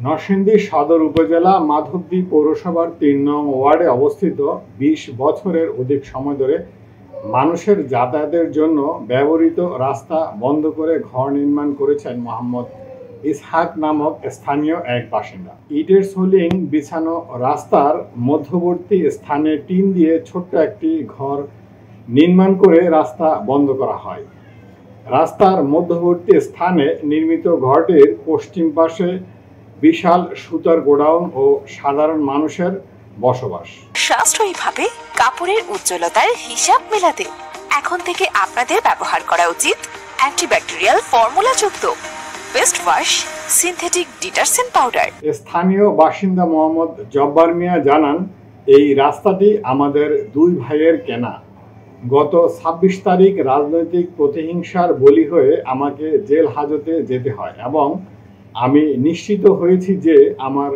নরসিংদী সদর উপজেলা মাধবদী পৌরসভার ৩ নং ওয়ার্ডে অবস্থিত ২০ বছরের অধিক সময় ধরে মানুষের যাতায়াতের জন্য ব্যবহৃত রাস্তা বন্ধ করে ঘর নির্মাণ করেছেন মোহাম্মদ ইসহাক নামক স্থানীয় এক বাসিন্দা। ইটের সোলিং বিছানো রাস্তার মধ্যবর্তী স্থানে টিন দিয়ে ছোট্ট একটি ঘর নির্মাণ করে রাস্তা বন্ধ করা হয়। রাস্তার মধ্যবর্তী স্থানে নির্মিত ঘরটির পশ্চিম পাশে বিশাল সুতার গোডাউন ও সাধারণ মানুষের বসবাস। সাশ্রয়ীভাবে কাপড়ের উজ্জ্বলতার হিসাব মেলাতে এখন থেকে আপনাদের ব্যবহার করা উচিত অ্যান্টিব্যাকটেরিয়াল ফর্মুলাযুক্ত best wash synthetic detergent powder. স্থানীয় বাসিন্দা মোহাম্মদ জব্বার মিয়া জানান, এই রাস্তাটি আমাদের দুই ভাইয়ের কেনা। গত ২৬ তারিখ রাজনৈতিক প্রতিহিংসার বলি হয়ে আমাকে জেল হাজতে যেতে হয় এবং আমি নিশ্চিত হয়েছি যে আমার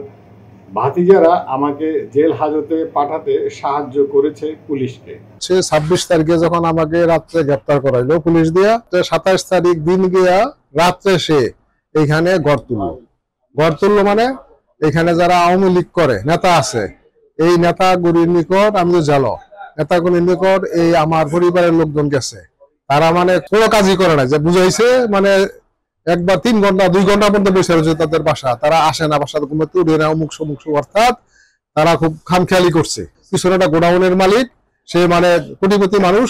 ভাতিজারা আমাকে জেল হাজতে পাঠাতে সাহায্য করেছে পুলিশকে। ২৬ তারিখে যখন আমাকে রাত্রে গ্রেপ্তার করাইলো পুলিশ দিয়া, ২৭ তারিখ দিন গিয়া রাত্রে সে এইখানে গড় তুললো মানে এখানে যারা আওয়ামী লীগ করে নেতা আছে, এই নেতাগুলির নিকট আমি তো জানো নেতাগুলির নিকট এই আমার পরিবারের লোকজন গেছে, তারা মানে কোনো কাজই করে না, যে বুঝাইছে মানে একবার ৩ ঘন্টা ২ ঘন্টা পর্যন্ত বসে রয়েছে তাদের বাসা, তারা আসে না, বাসাতে ঘুমাতে উঠে না, অমুক সমুক, অর্থাৎ তারা খুব খামখেয়ালি করছে। পিছনে একটা গোডাউনের মালিক, সে মানে কোটিপতি মানুষ,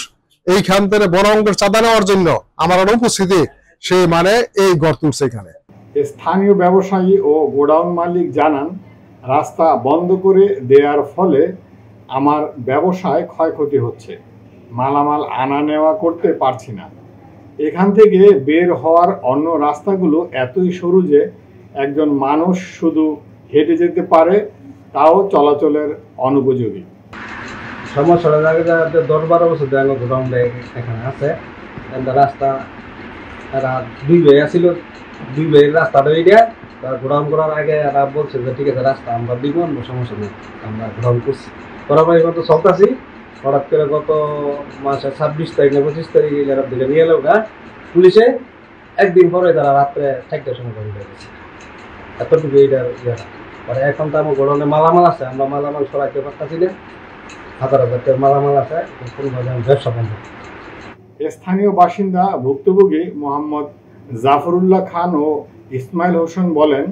এইখান থেকে বড় অঙ্কের চাঁদা নেওয়ার জন্য আমার অনুপস্থিতি সে মানে এই গড় তুলছে এখানে। স্থানীয় ব্যবসায়ী ও গোডাউন মালিক জানান, রাস্তা বন্ধ করে দেওয়ার ফলে আমার ব্যবসায় ক্ষয়ক্ষতি হচ্ছে, মালামাল আনা নেওয়া করতে পারছি না। এখান থেকে বের হওয়ার অন্য রাস্তাগুলো এতই সরু যে একজন মানুষ শুধু হেঁটে যেতে পারে, তাও চলাচলের অনুপযোগী। সমস্যাটা জায়গায় ১০-১২ বছর ধরে গোডাউন এখানে আছে। রাস্তা এরা ২ ভাই আসছিল, ২ ভাইয়ের রাস্তাটা এইটা গোডাউন করার আগে এরা বলছে যে ঠিক আছে রাস্তা আমরা দিব, সমস্যা নেই, আমরা গোডাউন করছি, করার পরে এখন তো চলতেছি। হঠাৎ করে গত মাসে ২৬ তারিখ না ২৫ তারিখে এরা দিকে নিয়ে এলো পুলিশে, একদিন পরে তারা রাত্রে ৪টার সময় করে গেছে। এতটুকু এইটার পরে এখন তো আমার গোডাউনে মালামাল আছে, আমরা মালামাল সরাইতে পারতেছি না, হাজার হাজার মালামাল আছে, কোনোভাবে ব্যবসা বন্ধ। স্থানীয় বাসিন্দা ভুক্তভোগী মোহাম্মদ জাফরুল্লাহ খান ও ইসমাইল হোসেন বলেন,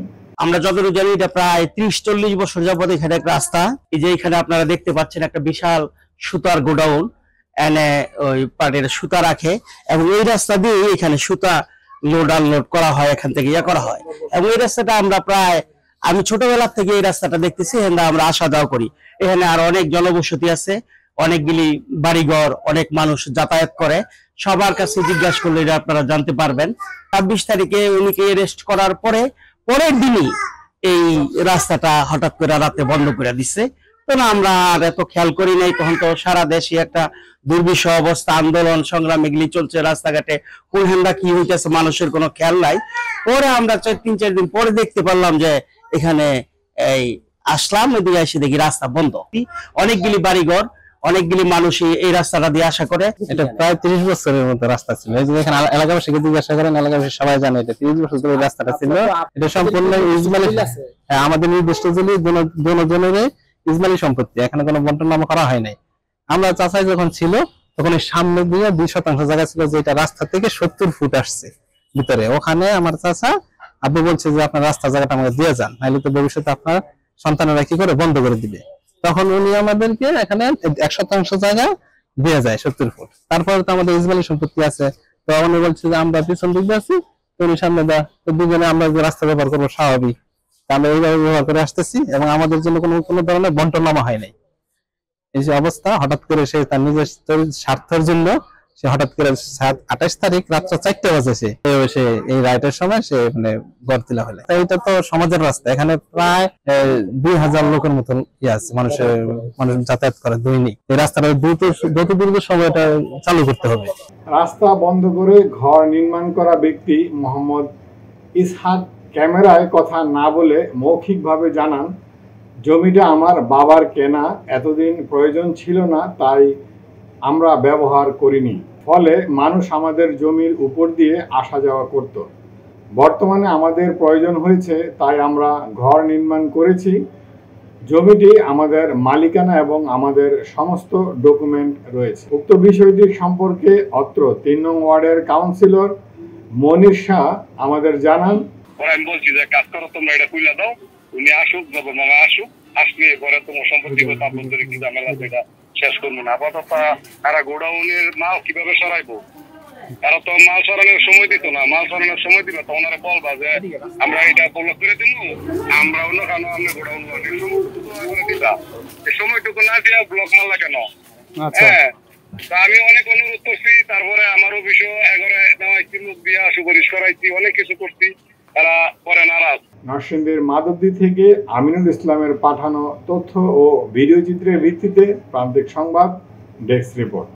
আমরা যতটুকু জানি এটা প্রায় ৩০-৪০ বছর যাবত এখানে এক রাস্তা। এই যে এখানে আপনারা দেখতে পাচ্ছেন একটা বিশাল সুতার গোডাউন, এনে ওই পাটের সুতা রাখে এবং এই রাস্তা দিয়ে এখানে সুতা লোড আনলোড করা হয়, এখান থেকে ইয়া করা হয়। এবং এই রাস্তাটা আমরা প্রায় আমি ছোটবেলা থেকে এই রাস্তাটা দেখতেছি, এখানে আমরা আসা যাওয়া করি। এখানে আর অনেক জনবসতি আছে, অনেকগুলি বাড়িঘর, অনেক মানুষ যাতায়াত করে। সবার কাছে জিজ্ঞাসা করলে এটা আপনারা জানতে পারবেন। ২৬ তারিখে উনিকে অ্যারেস্ট করার পরের দিনই এই রাস্তাটা হঠাৎ করে রাতে বন্ধ করে দিচ্ছে। তো না, আমরা আর এত খেয়াল করি নাই, তখন তো সারা দেশে একটা দুর্বিষহ অবস্থা, আন্দোলন সংগ্রাম এগুলি চলছে, রাস্তাঘাটে কোনখানটা কি হইতেছে মানুষের কোনো খেয়াল নাই। পরে আমরা ৩-৪ দিন পরে দেখতে পারলাম যে এখানে এই আসলাম, এদিকে এসে দেখি রাস্তা বন্ধ। অনেকগুলি বাড়িঘর, অনেকগুলি মানুষ এই রাস্তাটা দিয়ে আসা করে। এটা প্রায় ৩০ বছরের মতো রাস্তা ছিল। এই যে এখানে এলাকাবাসীকে জিজ্ঞাসা করেন, এলাকাবাসী সবাই জানে এটা ৩০ বছর ধরে রাস্তাটা ছিল। এটা সম্পূর্ণ ইসমাইলি, আমাদের নির্দিষ্ট জনের ইসমাইলি সম্পত্তি, এখানে কোনো বন্টন নামা করা হয় নাই। আমরা চাচাই যখন ছিল তখন এই সামনে দিয়ে ২% জায়গা ছিল যে এটা রাস্তা থেকে ৭০ ফুট আসছে ভিতরে, ওখানে আমার চাচা আব্বু বলছে যে আপনার রাস্তা জায়গাটা আমাকে দিয়ে যান, নাহলে তো ভবিষ্যতে আপনার সন্তানেরা কি করে বন্ধ করে দিবে। তখন উনি আমাদেরকে এখানে ১% জায়গা দিয়ে যায় ৭০ ফুট। তারপরে তো আমাদের ইসমাইলি সম্পত্তি আছে, তো উনি বলছে যে আমরা পিছন দিকে আছি, উনি সামনে দেয়, তো দুজনে আমরা যে রাস্তা ব্যবহার করবো স্বাভাবিক, আমরা এইভাবে ব্যবহার করে আসতেছি এবং আমাদের জন্য কোনো ধরনের বন্টনামা হয় নাই। এই যে অবস্থা, হঠাৎ করে সে তার নিজের স্বার্থের জন্য সে হঠাৎ করে ২৮ তারিখ রাত্র ৪টা বাজে সে এই রাইটের সময় সে মানে গড় তোলা হলে। এইটা তো সমাজের রাস্তা, এখানে প্রায় ২,০০০ লোকের মতন আছে, মানুষ যাতায়াত করে দৈনিক। এই রাস্তাটা দ্রুত সময়টা চালু করতে হবে। রাস্তা বন্ধ করে ঘর নির্মাণ করা ব্যক্তি মোহাম্মদ ইসহাক ক্যামেরায় কথা না বলে মৌখিকভাবে জানান, জমিটা আমার বাবার কেনা, এতদিন প্রয়োজন ছিল না, তাই আমরা ব্যবহার করিনি, ফলে মানুষ আমাদের জমির উপর দিয়ে আসা যাওয়া করত। বর্তমানে আমাদের প্রয়োজন হয়েছে, তাই আমরা ঘর নির্মাণ করেছি। জমিটি আমাদের মালিকানা এবং আমাদের সমস্ত ডকুমেন্ট রয়েছে। উক্ত বিষয়টি সম্পর্কে অত্র 3 নং ওয়ার্ডের কাউন্সিলর মনির শাহ আমাদের জানান। আমি বলছি যে কাজ করো, তোমরা এটা খুলে দাও, উনি আসুক, জবর মামা আসুক, আসলে পরে তোমার সম্পত্তিগত আপনাদের কি ঝামেলা সেটা শেষ করবো না। আপাতত তারা গোডাউনের মাল কিভাবে সরাইবো, তারা তো মাল সরানোর সময় দিত না। মাল সরানোর সময় দিবে তো ওনারা বলবা যে আমরা এটা ব্লক করে দিব, আমরা অন্য কেন আমরা গোডাউন দিবা, এই সময়টুকু না দিয়া ব্লক মারলা কেন? হ্যাঁ, তা আমি অনেক অনুরোধ করছি, তারপরে আমার অফিসও এগারে নেওয়াইছি, মুখ দিয়া সুপারিশ করাইছি, অনেক কিছু করছি, তারা পরে নারাজ। নরসিংদীর মাধবদী থেকে আমিনুল ইসলামের পাঠানো তথ্য ও ভিডিও চিত্রের ভিত্তিতে প্রান্তিক সংবাদ ডেস্ক রিপোর্ট।